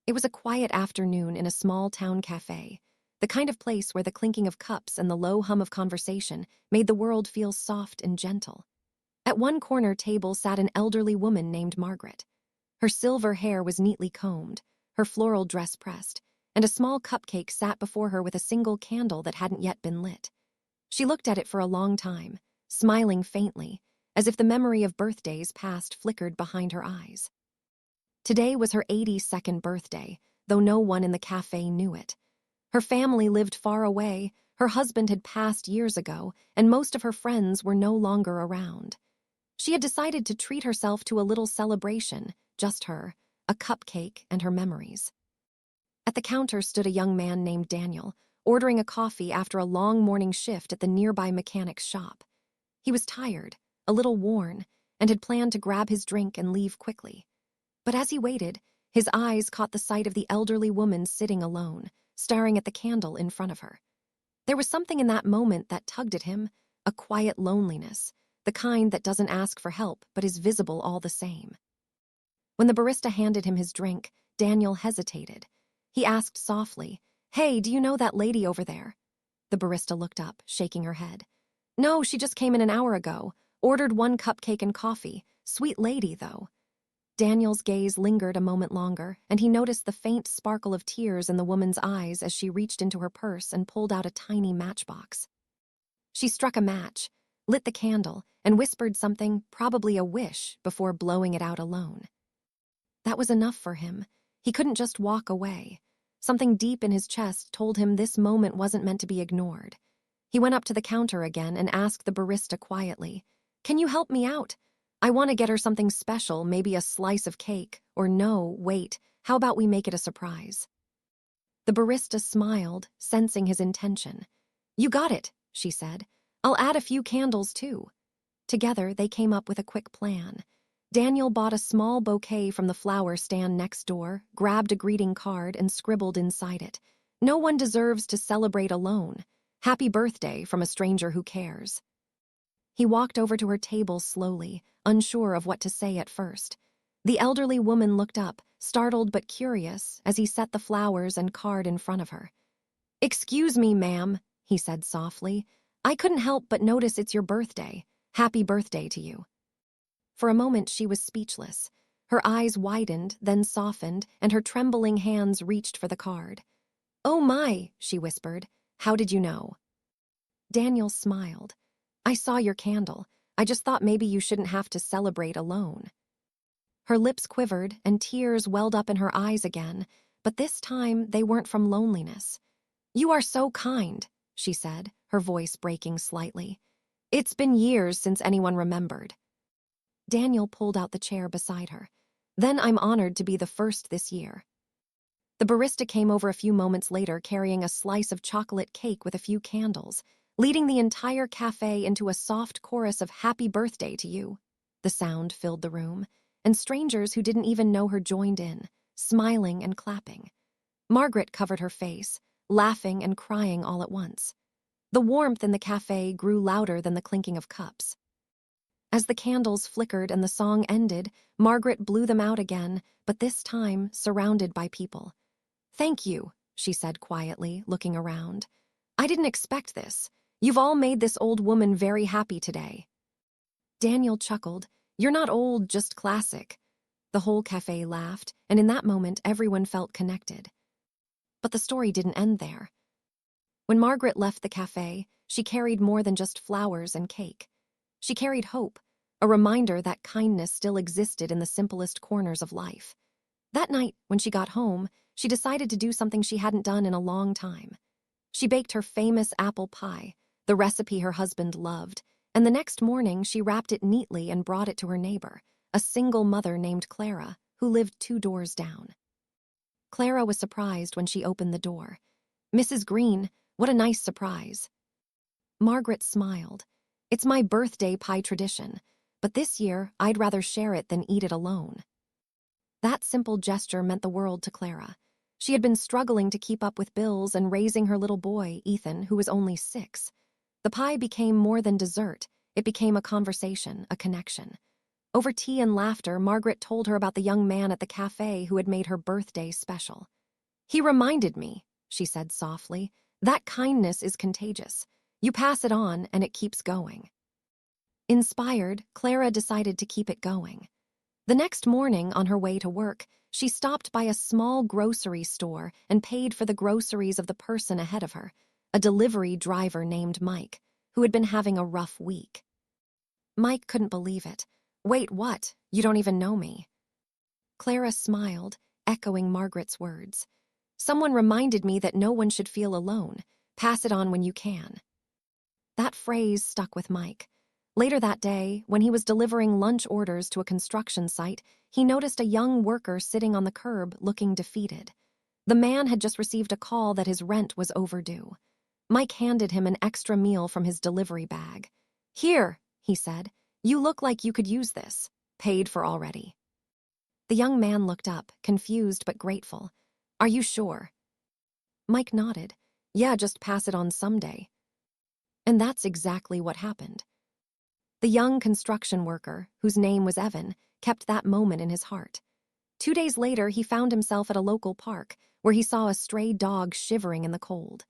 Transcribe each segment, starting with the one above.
It was a quiet afternoon in a small town cafe, the kind of place where the clinking of cups and the low hum of conversation made the world feel soft and gentle. At one corner table sat an elderly woman named Margaret. Her silver hair was neatly combed, her floral dress pressed, and a small cupcake sat before her with a single candle that hadn't yet been lit. She looked at it for a long time, smiling faintly, as if the memory of birthdays past flickered behind her eyes. Today was her 82nd birthday, though no one in the cafe knew it. Her family lived far away, her husband had passed years ago, and most of her friends were no longer around. She had decided to treat herself to a little celebration, just her, a cupcake and her memories. At the counter stood a young man named Daniel, ordering a coffee after a long morning shift at the nearby mechanic's shop. He was tired, a little worn, and had planned to grab his drink and leave quickly. But as he waited, his eyes caught the sight of the elderly woman sitting alone, staring at the candle in front of her. There was something in that moment that tugged at him, a quiet loneliness, the kind that doesn't ask for help but is visible all the same. When the barista handed him his drink, Daniel hesitated. He asked softly, "Hey, do you know that lady over there?" The barista looked up, shaking her head. "No, she just came in an hour ago. Ordered one cupcake and coffee. Sweet lady, though." Daniel's gaze lingered a moment longer, and he noticed the faint sparkle of tears in the woman's eyes as she reached into her purse and pulled out a tiny matchbox. She struck a match, lit the candle, and whispered something, probably a wish, before blowing it out alone. That was enough for him. He couldn't just walk away. Something deep in his chest told him this moment wasn't meant to be ignored. He went up to the counter again and asked the barista quietly, "Can you help me out? I want to get her something special, maybe a slice of cake, or no, wait, how about we make it a surprise?" The barista smiled, sensing his intention. "You got it," she said. "I'll add a few candles, too." Together, they came up with a quick plan. Daniel bought a small bouquet from the flower stand next door, grabbed a greeting card, and scribbled inside it, "No one deserves to celebrate alone. Happy birthday from a stranger who cares." He walked over to her table slowly, unsure of what to say at first. The elderly woman looked up, startled but curious, as he set the flowers and card in front of her. "Excuse me, ma'am," he said softly. "I couldn't help but notice it's your birthday. Happy birthday to you." For a moment she was speechless. Her eyes widened, then softened, and her trembling hands reached for the card. "Oh my," she whispered. "How did you know?" Daniel smiled. "I saw your candle. I just thought maybe you shouldn't have to celebrate alone." Her lips quivered, and tears welled up in her eyes again, but this time they weren't from loneliness. "You are so kind," she said, her voice breaking slightly. "It's been years since anyone remembered." Daniel pulled out the chair beside her. "Then I'm honored to be the first this year." The barista came over a few moments later carrying a slice of chocolate cake with a few candles, leading the entire cafe into a soft chorus of "Happy birthday to you." The sound filled the room, and strangers who didn't even know her joined in, smiling and clapping. Margaret covered her face, laughing and crying all at once. The warmth in the cafe grew louder than the clinking of cups. As the candles flickered and the song ended, Margaret blew them out again, but this time surrounded by people. "Thank you," she said quietly, looking around. "I didn't expect this. You've all made this old woman very happy today." Daniel chuckled. "You're not old, just classic." The whole cafe laughed, and in that moment everyone felt connected. But the story didn't end there. When Margaret left the cafe, she carried more than just flowers and cake. She carried hope, a reminder that kindness still existed in the simplest corners of life. That night, when she got home, she decided to do something she hadn't done in a long time. She baked her famous apple pie, the recipe her husband loved, and the next morning she wrapped it neatly and brought it to her neighbor, a single mother named Clara, who lived 2 doors down. Clara was surprised when she opened the door. "Mrs. Green, what a nice surprise." Margaret smiled. "It's my birthday pie tradition, but this year I'd rather share it than eat it alone." That simple gesture meant the world to Clara. She had been struggling to keep up with bills and raising her little boy, Ethan, who was only 6. The pie became more than dessert. It became a conversation, a connection. Over tea and laughter, Margaret told her about the young man at the cafe who had made her birthday special. "He reminded me," she said softly, "that kindness is contagious. You pass it on and it keeps going." Inspired, Clara decided to keep it going. The next morning, on her way to work, she stopped by a small grocery store and paid for the groceries of the person ahead of her, a delivery driver named Mike, who had been having a rough week. Mike couldn't believe it. "Wait, what? You don't even know me." Clara smiled, echoing Margaret's words. "Someone reminded me that no one should feel alone. Pass it on when you can." That phrase stuck with Mike. Later that day, when he was delivering lunch orders to a construction site, he noticed a young worker sitting on the curb looking defeated. The man had just received a call that his rent was overdue. Mike handed him an extra meal from his delivery bag. "Here," he said, "you look like you could use this. Paid for already." The young man looked up, confused but grateful. "Are you sure?" Mike nodded. "Yeah, just pass it on someday." And that's exactly what happened. The young construction worker, whose name was Evan, kept that moment in his heart. 2 days later, he found himself at a local park where he saw a stray dog shivering in the cold.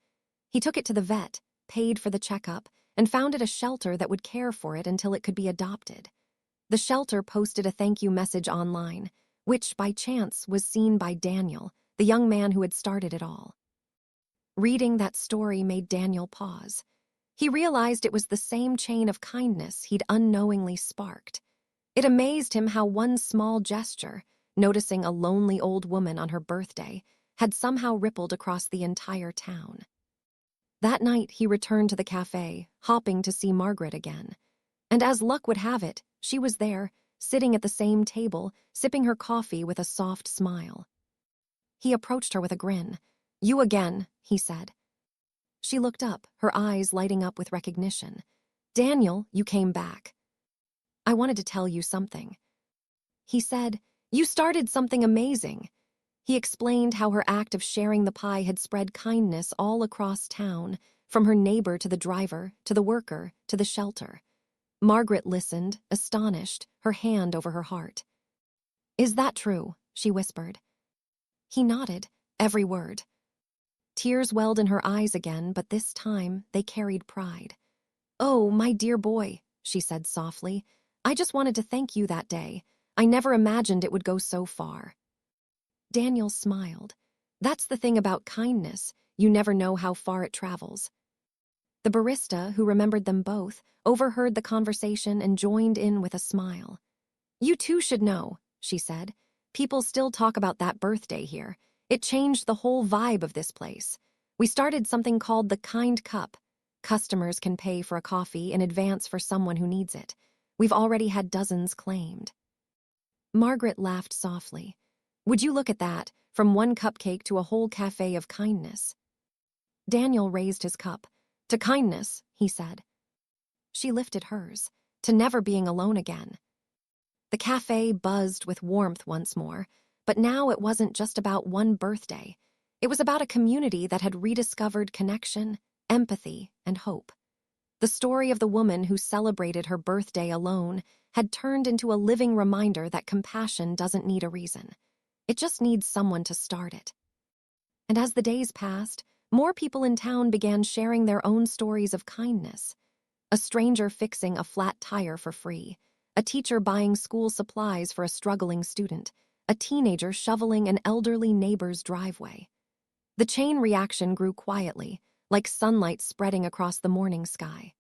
He took it to the vet, paid for the checkup, and founded a shelter that would care for it until it could be adopted. The shelter posted a thank you message online, which, by chance, was seen by Daniel, the young man who had started it all. Reading that story made Daniel pause. He realized it was the same chain of kindness he'd unknowingly sparked. It amazed him how one small gesture, noticing a lonely old woman on her birthday, had somehow rippled across the entire town. That night, he returned to the cafe, hoping to see Margaret again. And as luck would have it, she was there, sitting at the same table, sipping her coffee with a soft smile. He approached her with a grin. "You again," he said. She looked up, her eyes lighting up with recognition. "Daniel, you came back. I wanted to tell you something." He said, "You started something amazing." He explained how her act of sharing the pie had spread kindness all across town, from her neighbor to the driver, to the worker, to the shelter. Margaret listened, astonished, her hand over her heart. "Is that true?" she whispered. He nodded, every word. Tears welled in her eyes again, but this time they carried pride. "Oh, my dear boy," she said softly, "I just wanted to thank you that day. I never imagined it would go so far." Daniel smiled. "That's the thing about kindness. You never know how far it travels." The barista, who remembered them both, overheard the conversation and joined in with a smile. "You too should know," she said. "People still talk about that birthday here. It changed the whole vibe of this place. We started something called the Kind Cup. Customers can pay for a coffee in advance for someone who needs it. We've already had dozens claimed." Margaret laughed softly. "Would you look at that, from one cupcake to a whole cafe of kindness?" Daniel raised his cup. "To kindness," he said. She lifted hers, to never being alone again. The cafe buzzed with warmth once more, but now it wasn't just about one birthday. It was about a community that had rediscovered connection, empathy, and hope. The story of the woman who celebrated her birthday alone had turned into a living reminder that compassion doesn't need a reason. It just needs someone to start it. And as the days passed, more people in town began sharing their own stories of kindness. A stranger fixing a flat tire for free, a teacher buying school supplies for a struggling student, a teenager shoveling an elderly neighbor's driveway. The chain reaction grew quietly, like sunlight spreading across the morning sky.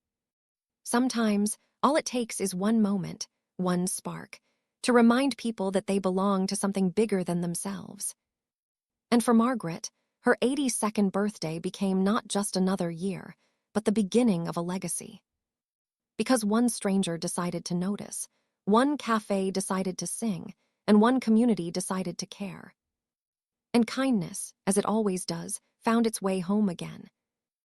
Sometimes, all it takes is one moment, one spark, to remind people that they belong to something bigger than themselves. And for Margaret, her 82nd birthday became not just another year, but the beginning of a legacy. Because one stranger decided to notice, one cafe decided to sing, and one community decided to care. And kindness, as it always does, found its way home again.